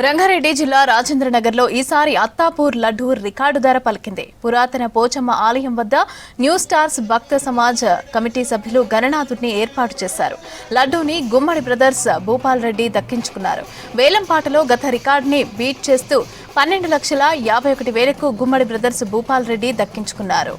రంగారెడ్డి జిల్లా రాజేంద్రనగర్లో ఈసారి అత్తాపూర్ లడ్డూ రికార్డు ధర పలికింది. పురాతన పోచమ్మ ఆలయం వద్ద న్యూ స్టార్స్ భక్త సమాజ్ కమిటీ సభ్యులు గణనాథుడిని ఏర్పాటు చేశారు. లడ్డూని గుమ్మడి బ్రదర్స్ భూపాల్ రెడ్డి దక్కించుకున్నారు. వేలంపాటలో గత రికార్డుని బీట్ చేస్తూ 12,51,000కు గుమ్మడి బ్రదర్స్ భూపాల్ రెడ్డి దక్కించుకున్నారు.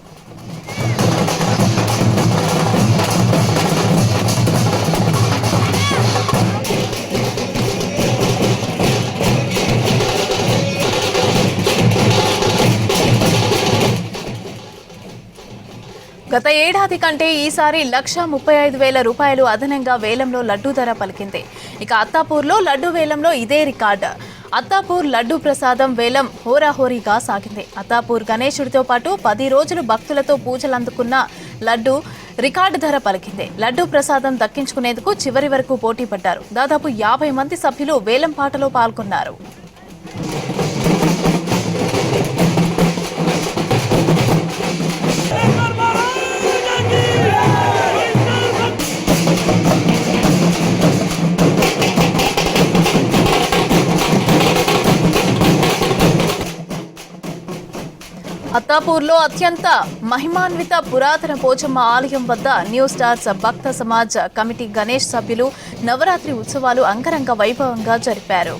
గత ఏడాది కంటే ఈసారి 1,35,000 అదనంగా వేలంలో లడ్డూ ధర పలికింది. ఇక అత్తాపూర్లో లడ్డూ వేలంలో ఇదే రికార్డు. అత్తాపూర్ లడ్డూ ప్రసాదం వేలం హోరాహోరీగా సాగింది. అత్తాపూర్ గణేశుడితో పాటు 10 రోజులు భక్తులతో పూజలు అందుకున్న లడ్డూ రికార్డు ధర పలికింది. లడ్డూ ప్రసాదం దక్కించుకునేందుకు చివరి వరకు పోటీ పడ్డారు. దాదాపు 50 మంది సభ్యులు వేలం పాటలో పాల్గొన్నారు. అత్తాపూర్లో అత్యంత మహిమాన్విత పురాతన పోచమ్మ ఆలయం వద్ద న్యూ స్టార్స్ భక్త సమాజ్ కమిటీ గణేష్ సభ్యులు నవరాత్రి ఉత్సవాలు అంగరంగ వైభవంగా జరిపారు.